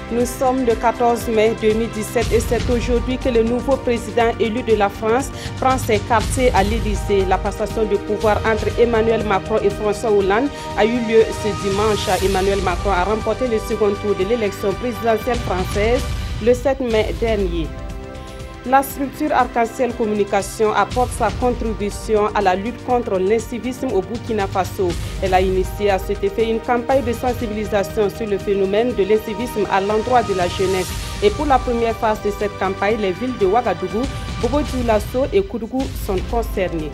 Nous sommes le 14 mai 2017 et c'est aujourd'hui que le nouveau président élu de la France prend ses quartiers à l'Élysée. La passation de pouvoir entre Emmanuel Macron et François Hollande a eu lieu ce dimanche. Emmanuel Macron a remporté le second tour de l'élection présidentielle française le 7 mai dernier. La structure Arc-en-Ciel Communication apporte sa contribution à la lutte contre l'incivisme au Burkina Faso. Elle a initié à cet effet une campagne de sensibilisation sur le phénomène de l'incivisme à l'endroit de la jeunesse. Et pour la première phase de cette campagne, les villes de Ouagadougou, Bobo-Dioulasso et Koudougou sont concernées.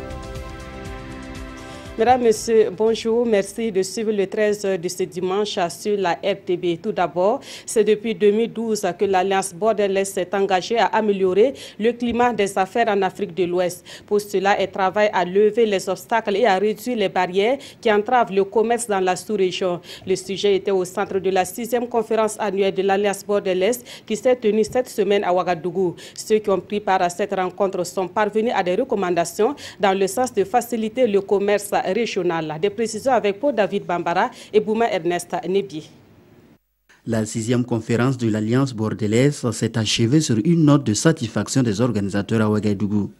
Mesdames, Messieurs, bonjour. Merci de suivre le 13 de ce dimanche sur la RTB. Tout d'abord, c'est depuis 2012 que l'Alliance bordelaise s'est engagée à améliorer le climat des affaires en Afrique de l'Ouest. Pour cela, elle travaille à lever les obstacles et à réduire les barrières qui entravent le commerce dans la sous-région. Le sujet était au centre de la 6e conférence annuelle de l'Alliance bordelaise qui s'est tenue cette semaine à Ouagadougou. Ceux qui ont pris part à cette rencontre sont parvenus à des recommandations dans le sens de faciliter le commerce régional. Des précisions avec Paul David Bambara et Bouma Ernest Nebi. La 6e conférence de l'Alliance bordelaise s'est achevée sur une note de satisfaction des organisateurs à Ouagadougou.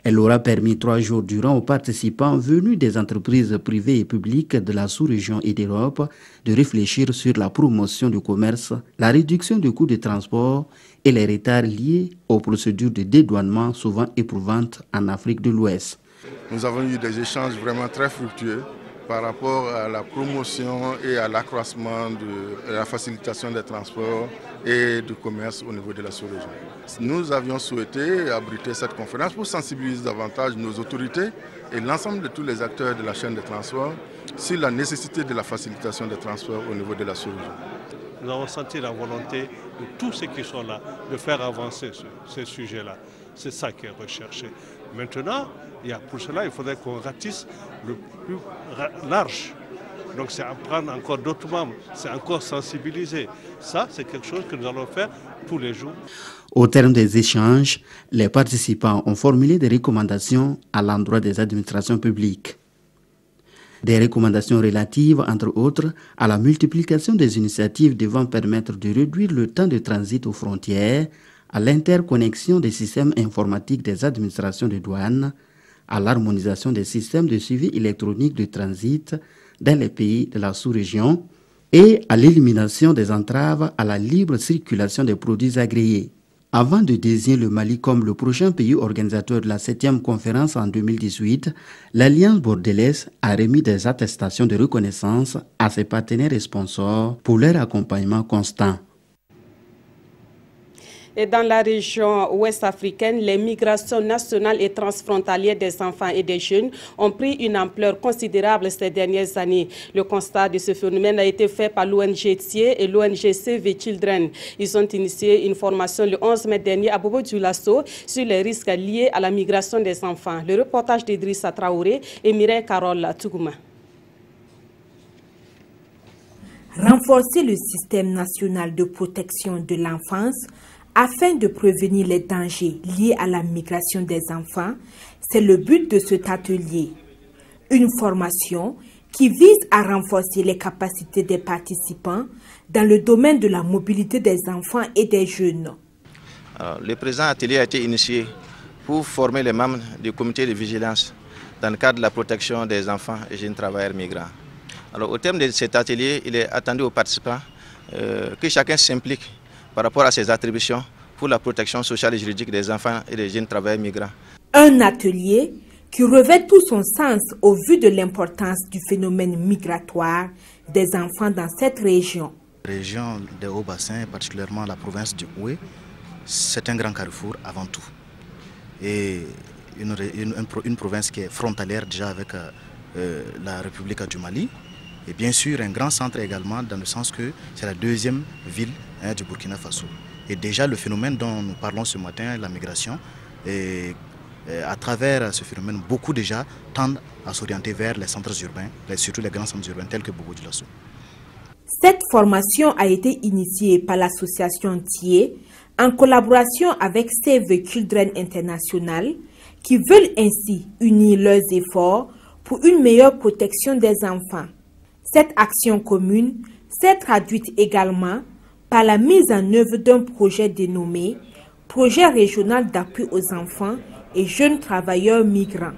Elle aura permis 3 jours durant aux participants venus des entreprises privées et publiques de la sous-région et d'Europe de réfléchir sur la promotion du commerce, la réduction du coût de transport et les retards liés aux procédures de dédouanement souvent éprouvantes en Afrique de l'Ouest. Nous avons eu des échanges vraiment très fructueux par rapport à la promotion et à l'accroissement de la facilitation des transports et du commerce au niveau de la sous-région. Nous avions souhaité abriter cette conférence pour sensibiliser davantage nos autorités et l'ensemble de tous les acteurs de la chaîne de transport sur la nécessité de la facilitation des transports au niveau de la sous-région. Nous avons senti la volonté de tous ceux qui sont là de faire avancer ce sujet-là. C'est ça qui est recherché. Maintenant, pour cela, il faudrait qu'on ratisse le plus large. Donc c'est apprendre encore d'autres membres, c'est encore sensibiliser. Ça, c'est quelque chose que nous allons faire tous les jours. Au terme des échanges, les participants ont formulé des recommandations à l'endroit des administrations publiques. Des recommandations relatives, entre autres, à la multiplication des initiatives devant permettre de réduire le temps de transit aux frontières, à l'interconnexion des systèmes informatiques des administrations de douane, à l'harmonisation des systèmes de suivi électronique de transit dans les pays de la sous-région et à l'élimination des entraves à la libre circulation des produits agréés. Avant de désigner le Mali comme le prochain pays organisateur de la 7e conférence en 2018, l'Alliance bordelaise a remis des attestations de reconnaissance à ses partenaires et sponsors pour leur accompagnement constant. Et dans la région ouest africaine, les migrations nationales et transfrontalières des enfants et des jeunes ont pris une ampleur considérable ces dernières années. Le constat de ce phénomène a été fait par l'ONG TIE et l'ONG Save the Children. Ils ont initié une formation le 11 mai dernier à Bobo-Dioulasso sur les risques liés à la migration des enfants. Le reportage d'Idrissa Traoré et Mireille Carole Tougouma. Renforcer le système national de protection de l'enfance afin de prévenir les dangers liés à la migration des enfants, c'est le but de cet atelier. Une formation qui vise à renforcer les capacités des participants dans le domaine de la mobilité des enfants et des jeunes. Alors, le présent atelier a été initié pour former les membres du comité de vigilance dans le cadre de la protection des enfants et jeunes travailleurs migrants. Alors, au terme de cet atelier, il est attendu aux participants que chacun s'implique par rapport à ses attributions pour la protection sociale et juridique des enfants et des jeunes travailleurs migrants. Un atelier qui revêt tout son sens au vu de l'importance du phénomène migratoire des enfants dans cette région. La région des Hauts-Bassins, particulièrement la province du Houé, c'est un grand carrefour avant tout. Et une province qui est frontalière déjà avec la République du Mali. Et bien sûr, un grand centre également, dans le sens que c'est la 2e ville du Burkina Faso. Et déjà, le phénomène dont nous parlons ce matin, la migration, à travers ce phénomène, beaucoup déjà tendent à s'orienter vers les centres urbains, surtout les grands centres urbains tels que Bobo-Dioulasso. Cette formation a été initiée par l'association TIE en collaboration avec Save the Children International, qui veulent ainsi unir leurs efforts pour une meilleure protection des enfants. Cette action commune s'est traduite également par la mise en œuvre d'un projet dénommé « Projet régional d'appui aux enfants et jeunes travailleurs migrants ».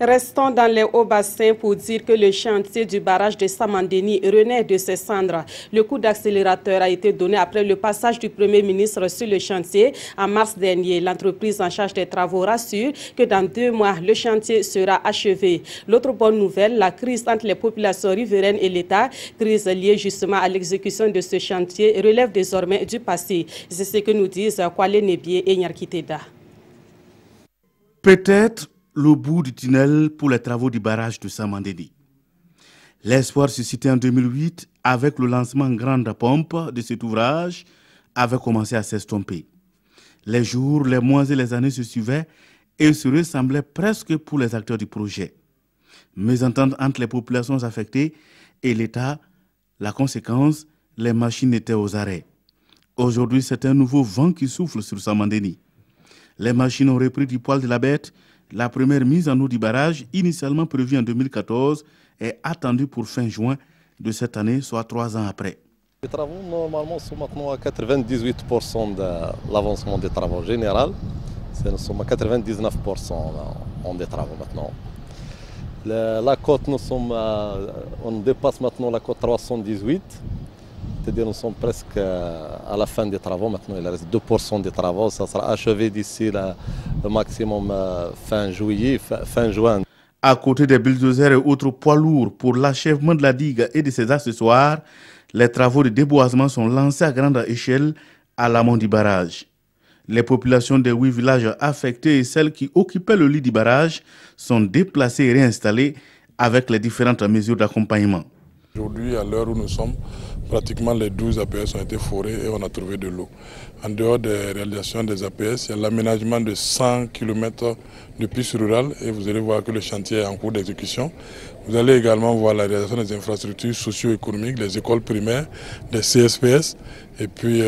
Restons dans les Hauts-Bassins pour dire que le chantier du barrage de Samandéni renaît de ses cendres. Le coup d'accélérateur a été donné après le passage du Premier ministre sur le chantier en mars dernier. L'entreprise en charge des travaux rassure que dans 2 mois, le chantier sera achevé. L'autre bonne nouvelle, la crise entre les populations riveraines et l'État, crise liée justement à l'exécution de ce chantier, relève désormais du passé. C'est ce que nous disent Kwale Nebié et Nyarkiteda. Peut-être le bout du tunnel pour les travaux du barrage de Samandéni. L'espoir suscité en 2008 avec le lancement en grande pompe de cet ouvrage avait commencé à s'estomper. Les jours, les mois et les années se suivaient et se ressemblaient presque pour les acteurs du projet. Mésentente entre les populations affectées et l'État, la conséquence, les machines étaient aux arrêts. Aujourd'hui, c'est un nouveau vent qui souffle sur Samandéni. Les machines ont repris du poil de la bête. La première mise en eau du barrage, initialement prévue en 2014, est attendue pour fin juin de cette année, soit 3 ans après. Les travaux, normalement, sont maintenant à 98% de l'avancement des travaux généraux. Nous sommes à 99% des travaux maintenant. La cote, on dépasse maintenant la cote 318. C'est-à-dire nous sommes presque à la fin des travaux. Maintenant, il reste 2% des travaux. Ça sera achevé d'ici le maximum fin juillet, fin juin. À côté des bulldozers et autres poids lourds pour l'achèvement de la digue et de ses accessoires, les travaux de déboisement sont lancés à grande échelle à l'amont du barrage. Les populations des 8 villages affectés et celles qui occupaient le lit du barrage sont déplacées et réinstallées avec les différentes mesures d'accompagnement. Aujourd'hui, à l'heure où nous sommes, pratiquement les 12 APS ont été forés et on a trouvé de l'eau. En dehors des réalisations des APS, il y a l'aménagement de 100 km de pistes rurales et vous allez voir que le chantier est en cours d'exécution. Vous allez également voir la réalisation des infrastructures socio-économiques, des écoles primaires, des CSPS et puis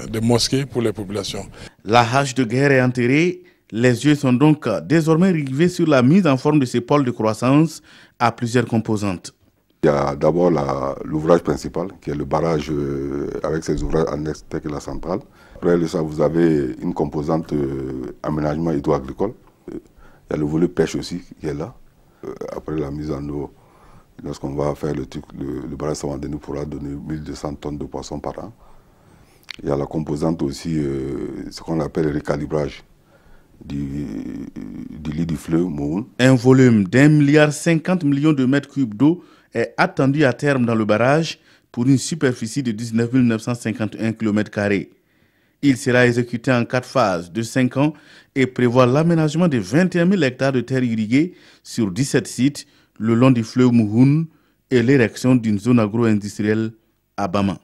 des mosquées pour les populations. La hache de guerre est enterrée. Les yeux sont donc désormais rivés sur la mise en forme de ces pôles de croissance à plusieurs composantes. Il y a d'abord l'ouvrage principal, qui est le barrage avec ses ouvrages annexes tels que la centrale. Après ça, vous avez une composante aménagement hydro-agricole. Il y a le volet pêche aussi qui est là. Après la mise en eau, lorsqu'on va faire le barrage Samandéni pourra donner 1200 tonnes de poissons par an. Il y a la composante aussi, ce qu'on appelle le recalibrage du lit du fleuve Mohun. Un volume d'1,50 milliard de mètres cubes d'eau est attendu à terme dans le barrage pour une superficie de 19 951 km². Il sera exécuté en 4 phases de 5 ans et prévoit l'aménagement de 21 000 hectares de terres irriguées sur 17 sites le long du fleuve Mohun et l'érection d'une zone agro-industrielle à Bama.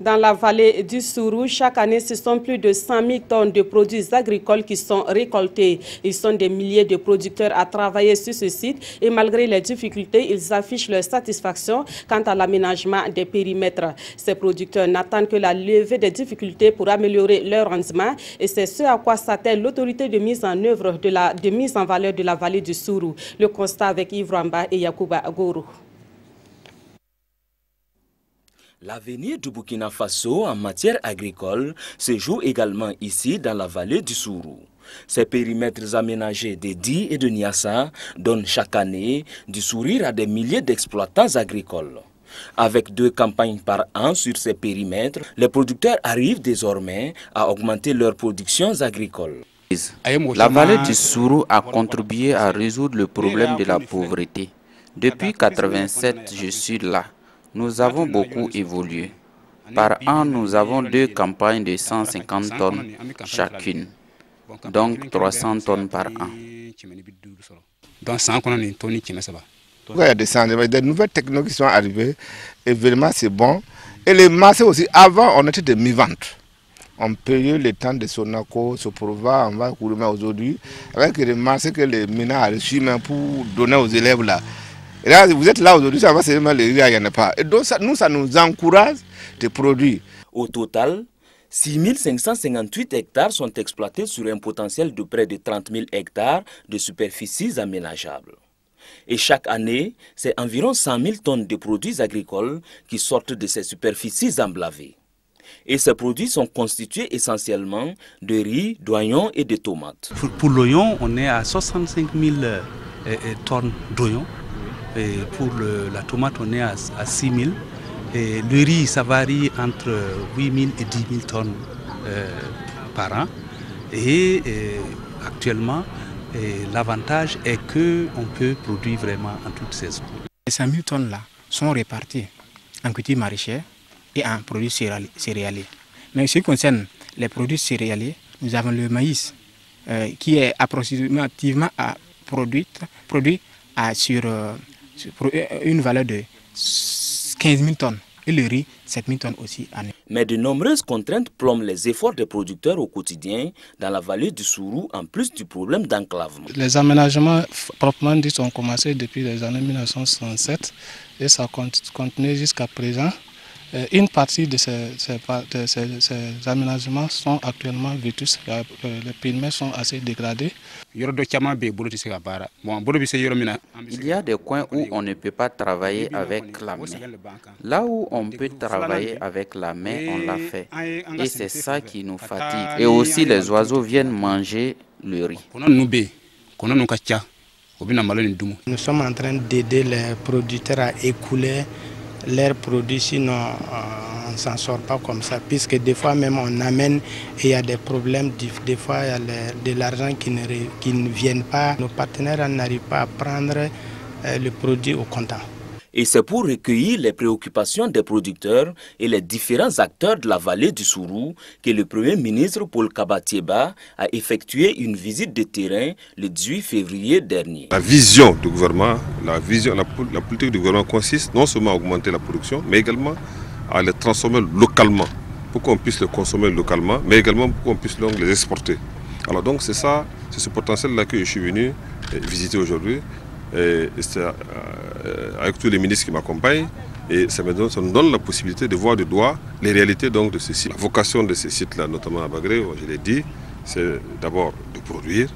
Dans la vallée du Sourou, chaque année, ce sont plus de 100 000 tonnes de produits agricoles qui sont récoltés. Ils sont des milliers de producteurs à travailler sur ce site et malgré les difficultés, ils affichent leur satisfaction quant à l'aménagement des périmètres. Ces producteurs n'attendent que la levée des difficultés pour améliorer leur rendement et c'est ce à quoi s'attelle l'autorité de mise en œuvre de mise en valeur de la vallée du Sourou. Le constat avec Yves Ramba et Yacouba Agoro. L'avenir du Burkina Faso en matière agricole se joue également ici dans la vallée du Sourou. Ces périmètres aménagés de Di et de Niassa donnent chaque année du sourire à des milliers d'exploitants agricoles. Avec 2 campagnes par an sur ces périmètres, les producteurs arrivent désormais à augmenter leurs productions agricoles. La vallée du Sourou a contribué à résoudre le problème de la pauvreté. Depuis 1987, je suis là. Nous avons beaucoup évolué. Par an, nous avons 2 campagnes de 150 tonnes chacune, donc 300 tonnes par an. Il y a des nouvelles technologies qui sont arrivées et vraiment c'est bon. Et les marchés aussi, avant on était des mi-ventes. On payait le temps de Sonaco, Soprova, on va courir aujourd'hui, avec les marchés que les mineurs ont reçus pour donner aux élèves là. Et là, vous êtes là aujourd'hui, ça va seulement les riz, il n'y en a pas. Et donc, ça nous encourage de produire. Au total, 6 558 hectares sont exploités sur un potentiel de près de 30 000 hectares de superficies aménageables. Et chaque année, c'est environ 100 000 tonnes de produits agricoles qui sortent de ces superficies emblavées. Et ces produits sont constitués essentiellement de riz, d'oignons et de tomates. Pour l'oignon, on est à 65 000 tonnes d'oignons. Et pour la tomate, on est à 6 000. Et le riz, ça varie entre 8 000 et 10 000 tonnes par an. Et actuellement, l'avantage est qu'on peut produire vraiment en toute saison. Ces 100 000 tonnes-là sont réparties en culture maraîchère et en produits céréaliers. Mais ce qui concerne les produits céréaliers, nous avons le maïs qui est approximativement produit sur une valeur de 15 000 tonnes. Et le riz, 7 000 tonnes aussi. Mais de nombreuses contraintes plombent les efforts des producteurs au quotidien dans la vallée du Sourou, en plus du problème d'enclavement. Les aménagements proprement dits ont commencé depuis les années 1967 et ça continue jusqu'à présent. Une partie de ces aménagements sont actuellement vétustes, les périmètres sont assez dégradés. Il y a des coins où on ne peut pas travailler avec la main. Là où on peut travailler avec la main, on l'a fait. Et c'est ça qui nous fatigue. Et aussi les oiseaux viennent manger le riz. Nous sommes en train d'aider les producteurs à écouler leurs produits, sinon on ne s'en sort pas comme ça, puisque des fois même on amène et il y a des problèmes, des fois il y a de l'argent qui ne viennent pas, nos partenaires n'arrivent pas à prendre le produit au comptant. Et c'est pour recueillir les préoccupations des producteurs et les différents acteurs de la vallée du Sourou que le Premier ministre Paul Kabatieba a effectué une visite de terrain le 18 février dernier. La vision du gouvernement, la politique du gouvernement consiste non seulement à augmenter la production, mais également à les transformer localement, pour qu'on puisse les consommer localement, mais également pour qu'on puisse donc les exporter. Alors donc c'est ça, c'est ce potentiel-là que je suis venu visiter aujourd'hui. Avec tous les ministres qui m'accompagnent, et ça nous donne la possibilité de voir de doigt les réalités donc de ces sites. La vocation de ces sites-là, notamment à Bagré, je l'ai dit, c'est d'abord de produire,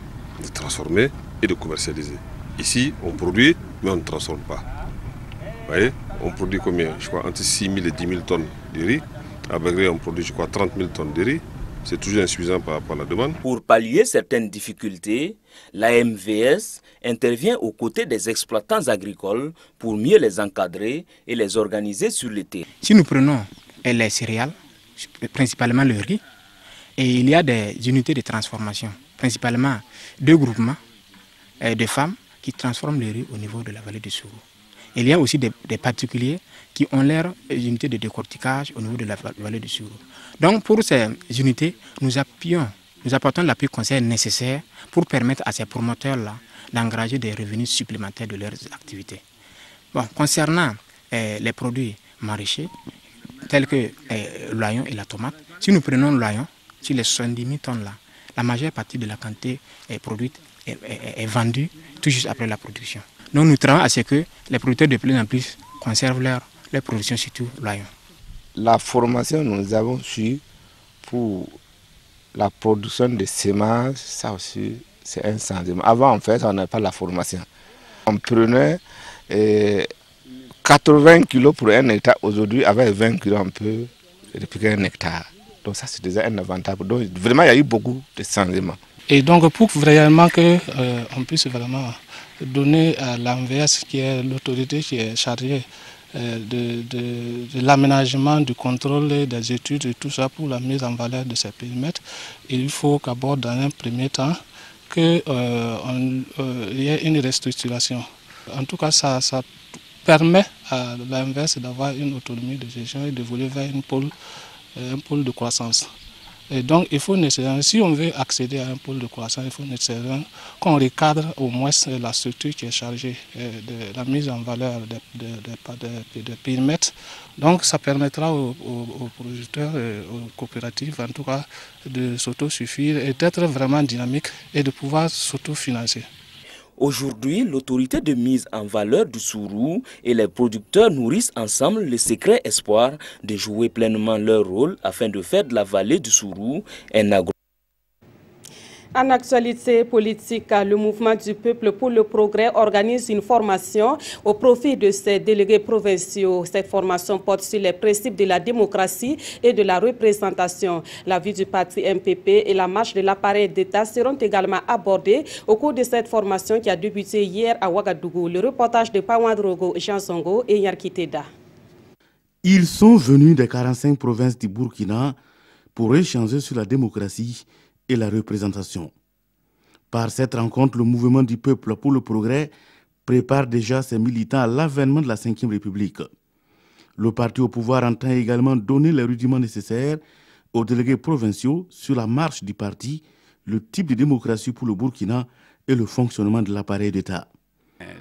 de transformer et de commercialiser. Ici, on produit, mais on ne transforme pas. Vous voyez, on produit combien? Je crois entre 6 000 et 10 000 tonnes de riz. À Bagré, on produit, je crois, 30 000 tonnes de riz. C'est toujours insuffisant par rapport à la demande. Pour pallier certaines difficultés, l'AMVS intervient aux côtés des exploitants agricoles pour mieux les encadrer et les organiser sur le terrain. Si nous prenons les céréales, principalement le riz, et il y a des unités de transformation, principalement deux groupements de femmes qui transforment le riz au niveau de la vallée du Sourou. Il y a aussi des particuliers qui ont leurs unités de décortiquage au niveau de la vallée du Sourou. Donc pour ces unités, nous apportons l'appui conseil nécessaire pour permettre à ces promoteurs-là d'engager des revenus supplémentaires de leurs activités. Bon, concernant les produits maraîchers, tels que l'oignon et la tomate, si nous prenons l'oignon, sur les 70 000 tonnes-là, la majeure partie de la quantité produite est vendue tout juste après la production. Donc nous travaillons à ce que les producteurs de plus en plus conservent leur production, surtout l'oignon. La formation nous avons su pour la production de semences, ça aussi c'est un changement. Avant en fait on n'avait pas la formation. On prenait 80 kg pour un hectare, aujourd'hui avec 20 kg on peut répliquer un hectare. Donc ça c'est déjà un avantage. Donc vraiment il y a eu beaucoup de changements. Et donc pour vraiment qu'on puisse vraiment donner à l'AMVS, qui est l'autorité qui est chargée de l'aménagement, du contrôle des études et tout ça pour la mise en valeur de ces périmètres, il faut qu'abord dans un premier temps qu'il y ait une restructuration. En tout cas ça permet à l'AMVS d'avoir une autonomie de gestion et d'évoluer vers un pôle de croissance. Et donc il faut nécessairement, si on veut accéder à un pôle de croissance, il faut nécessairement qu'on recadre au moins la structure qui est chargée de la mise en valeur des périmètres. Donc ça permettra aux producteurs, aux coopératives en tout cas de s'autosuffire et d'être vraiment dynamiques et de pouvoir s'autofinancer. Aujourd'hui, l'autorité de mise en valeur du Sourou et les producteurs nourrissent ensemble le secret espoir de jouer pleinement leur rôle afin de faire de la vallée du Sourou un agro. En actualité politique, le mouvement du peuple pour le progrès organise une formation au profit de ses délégués provinciaux. Cette formation porte sur les principes de la démocratie et de la représentation. La vie du parti MPP et la marche de l'appareil d'État seront également abordées au cours de cette formation qui a débuté hier à Ouagadougou. Le reportage de Pawadrogo, Jean Songo et Nyarkiteda. Ils sont venus des 45 provinces du Burkina pour échanger sur la démocratie et la représentation. Par cette rencontre, le mouvement du peuple pour le progrès prépare déjà ses militants à l'avènement de la Ve République. Le parti au pouvoir entend également donner les rudiments nécessaires aux délégués provinciaux sur la marche du parti, le type de démocratie pour le Burkina et le fonctionnement de l'appareil d'État.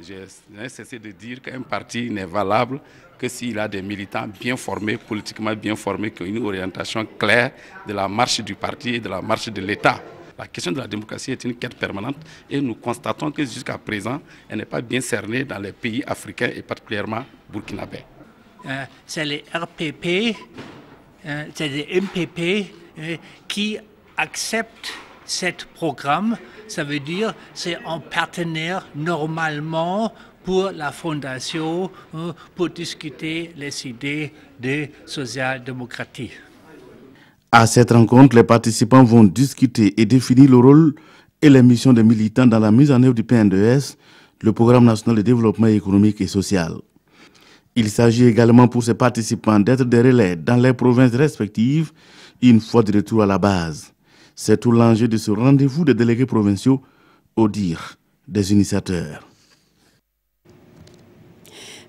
Je n'ai cessé de dire qu'un parti n'est valable que s'il a des militants bien formés, politiquement bien formés, qui ont une orientation claire de la marche du parti et de la marche de l'État. La question de la démocratie est une quête permanente et nous constatons que jusqu'à présent, elle n'est pas bien cernée dans les pays africains et particulièrement burkinabés. C'est les RPP, c'est les MPP qui acceptent ce programme. Ça veut dire que c'est un partenaire normalement pour la fondation, pour discuter les idées de social-démocratie. À cette rencontre, les participants vont discuter et définir le rôle et les missions des militants dans la mise en œuvre du PNDS, le Programme national de développement économique et social. Il s'agit également pour ces participants d'être des relais dans les provinces respectives une fois de retour à la base. C'est tout l'enjeu de ce rendez-vous des délégués provinciaux au dire des initiateurs.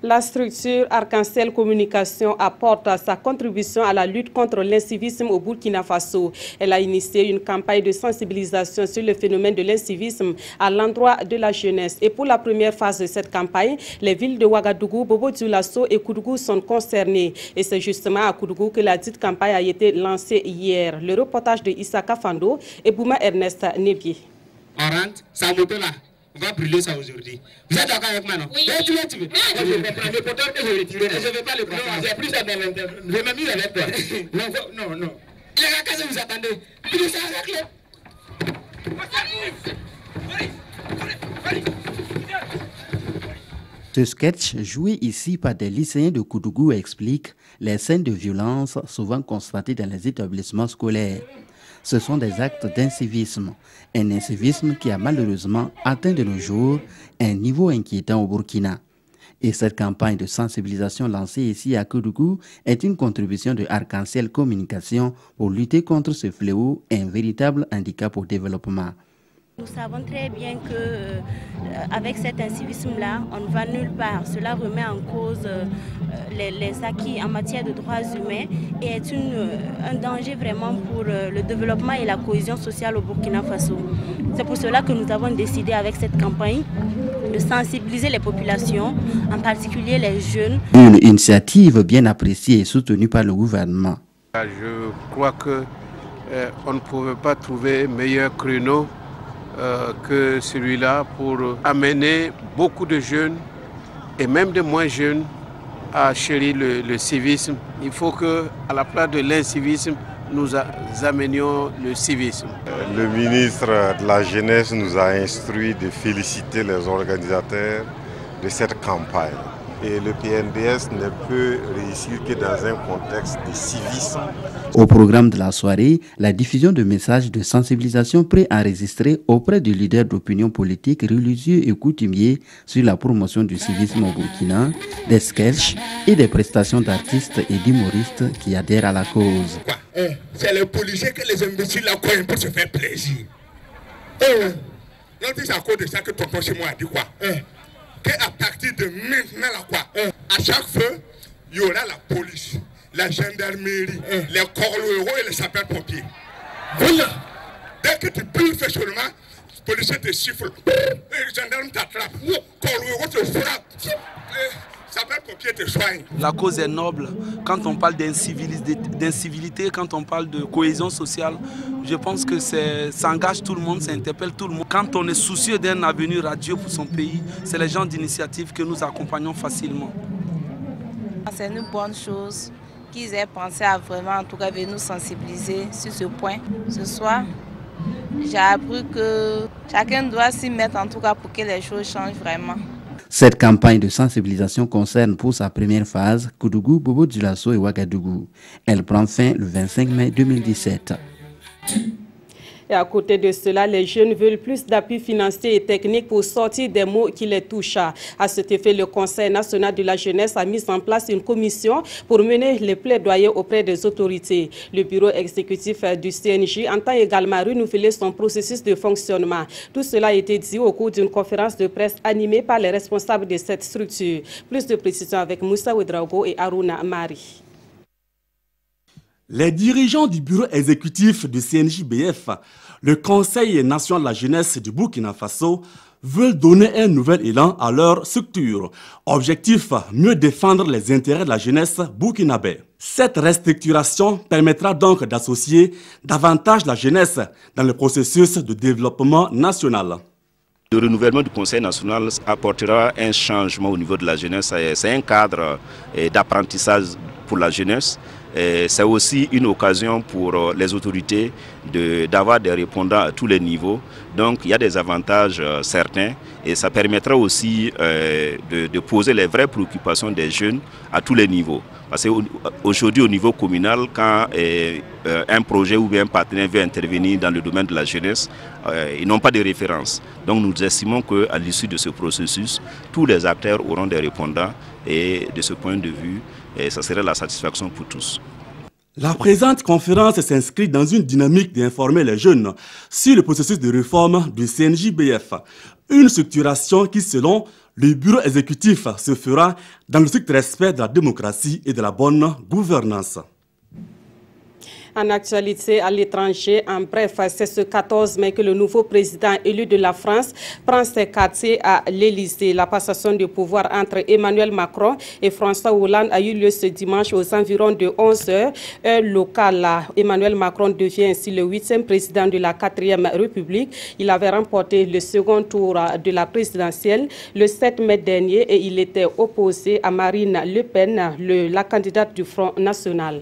La structure Arc-en-Ciel Communication apporte sa contribution à la lutte contre l'incivisme au Burkina Faso. Elle a initié une campagne de sensibilisation sur le phénomène de l'incivisme à l'endroit de la jeunesse. Et pour la première phase de cette campagne, les villes de Ouagadougou, Bobo-Dioulasso et Koudougou sont concernées. Et c'est justement à Koudougou que la dite campagne a été lancée hier. Le reportage de Issa Kafando et Bouma Ernest Nebier. On rentre, ça moto là. On va brûler ça aujourd'hui. Vous êtes d'accord avec moi, non? Oui. Tu veux? Je vais prendre le porteur que je vais retirer. Je ne vais pas le prendre. Non, j'ai pris ça dans l'intérieur. Je vais même mis avec toi. Non. Les gars, qu'est-ce que vous attendez? Prenez ça avec le... Ce sketch, joué ici par des lycéens de Koudougou, explique les scènes de violence souvent constatées dans les établissements scolaires. Ce sont des actes d'incivisme, un incivisme qui a malheureusement atteint de nos jours un niveau inquiétant au Burkina. Et cette campagne de sensibilisation lancée ici à Koudougou est une contribution de Arc-en-Ciel Communication pour lutter contre ce fléau, un véritable handicap au développement. Nous savons très bien qu'avec cet incivisme-là, on ne va nulle part. Cela remet en cause les acquis en matière de droits humains et est un danger vraiment pour le développement et la cohésion sociale au Burkina Faso. C'est pour cela que nous avons décidé avec cette campagne de sensibiliser les populations, en particulier les jeunes. Une initiative bien appréciée et soutenue par le gouvernement. Je crois qu'on ne pouvait pas trouver meilleur créneau que celui-là pour amener beaucoup de jeunes et même de moins jeunes à chérir le civisme. Il faut qu'à la place de l'incivisme, nous amenions le civisme. Le ministre de la Jeunesse nous a instruit de féliciter les organisateurs de cette campagne. Et le PNDS ne peut réussir que dans un contexte de civisme. Au programme de la soirée, la diffusion de messages de sensibilisation préenregistrés auprès des leaders d'opinion politique, religieux et coutumiers sur la promotion du civisme au Burkina, des sketchs et des prestations d'artistes et d'humoristes qui adhèrent à la cause. C'est les policiers que les imbéciles la cognent pour se faire plaisir. C'est à cause de ça que tonton chez moi a dit quoi? À partir de maintenant, à chaque feu, il y aura la police, la gendarmerie, les corps et les sapeurs-pompiers. Voilà. Dès que tu pries seulement, le policier te siffle, les gendarmes t'attrapent, corps te frappe, les sapeurs-pompiers te soignent. La cause est noble. Quand on parle d'incivilité, quand on parle de cohésion sociale, je pense que ça engage tout le monde, ça interpelle tout le monde. Quand on est soucieux d'un avenir radieux pour son pays, c'est les gens d'initiative que nous accompagnons facilement. C'est une bonne chose qu'ils aient pensé à vraiment, en tout cas, venir nous sensibiliser sur ce point. Ce soir, J'ai appris que chacun doit s'y mettre en tout cas pour que les choses changent vraiment. Cette campagne de sensibilisation concerne pour sa première phase Koudougou, Bobo Dioulasso et Ouagadougou. Elle prend fin le 25 mai 2017. Et à côté de cela, les jeunes veulent plus d'appui financier et technique pour sortir des maux qui les touchent. À cet effet, le Conseil national de la jeunesse a mis en place une commission pour mener les plaidoyers auprès des autorités. Le bureau exécutif du CNJ entend également renouveler son processus de fonctionnement. Tout cela a été dit au cours d'une conférence de presse animée par les responsables de cette structure. Plus de précisions avec Moussa Ouedraogo et Aruna Mari. Les dirigeants du bureau exécutif du CNJ-BF, le Conseil national de la jeunesse du Burkina Faso, veulent donner un nouvel élan à leur structure. Objectif, mieux défendre les intérêts de la jeunesse burkinabé. Cette restructuration permettra donc d'associer davantage la jeunesse dans le processus de développement national. Le renouvellement du Conseil national apportera un changement au niveau de la jeunesse. C'est un cadre d'apprentissage pour la jeunesse. C'est aussi une occasion pour les autorités d'avoir des répondants à tous les niveaux. Donc il y a des avantages certains et ça permettra aussi de poser les vraies préoccupations des jeunes à tous les niveaux. Parce qu'aujourd'hui au niveau communal, quand un projet ou bien un partenaire veut intervenir dans le domaine de la jeunesse, ils n'ont pas de référence. Donc nous estimons qu'à l'issue de ce processus, tous les acteurs auront des répondants et de ce point de vue, ça serait la satisfaction pour tous. La présente conférence s'inscrit dans une dynamique d'informer les jeunes sur le processus de réforme du CNJ-BF. Une structuration qui, selon le bureau exécutif, se fera dans le strict respect de la démocratie et de la bonne gouvernance. En actualité à l'étranger, en bref, c'est ce 14 mai que le nouveau président élu de la France prend ses quartiers à l'Élysée. La passation de pouvoir entre Emmanuel Macron et François Hollande a eu lieu ce dimanche aux environs de 11h, heure locale. Emmanuel Macron devient ainsi le 8e président de la 4e République. Il avait remporté le second tour de la présidentielle le 7 mai dernier et il était opposé à Marine Le Pen, la candidate du Front National.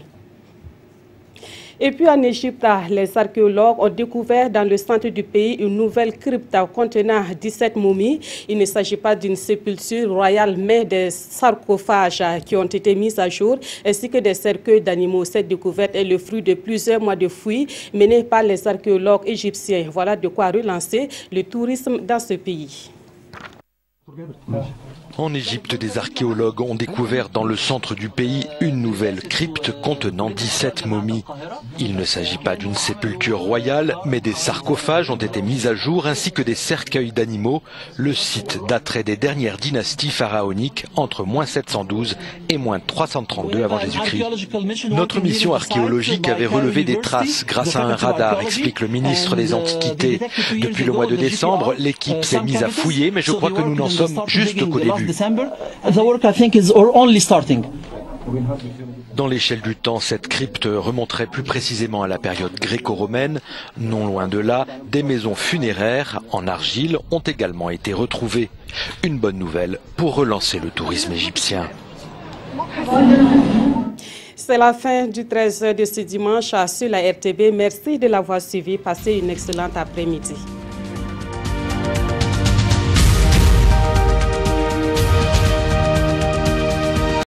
Et puis en Égypte, les archéologues ont découvert dans le centre du pays une nouvelle crypte contenant 17 momies. Il ne s'agit pas d'une sépulture royale, mais des sarcophages qui ont été mis à jour, ainsi que des cercueils d'animaux. Cette découverte est le fruit de plusieurs mois de fouilles menées par les archéologues égyptiens. Voilà de quoi relancer le tourisme dans ce pays. En Égypte, des archéologues ont découvert dans le centre du pays une nouvelle crypte contenant 17 momies. Il ne s'agit pas d'une sépulture royale, mais des sarcophages ont été mis à jour ainsi que des cercueils d'animaux. Le site daterait des dernières dynasties pharaoniques entre -712 et -332 avant Jésus-Christ. Notre mission archéologique avait relevé des traces grâce à un radar, explique le ministre des Antiquités. Depuis le mois de décembre, l'équipe s'est mise à fouiller, mais je crois que nous n'en sommes juste qu'au début. Dans l'échelle du temps, cette crypte remonterait plus précisément à la période gréco-romaine. Non loin de là, des maisons funéraires en argile ont également été retrouvées. Une bonne nouvelle pour relancer le tourisme égyptien. C'est la fin du 13h de ce dimanche sur la RTB. Merci de l'avoir suivi. Passez une excellente après-midi.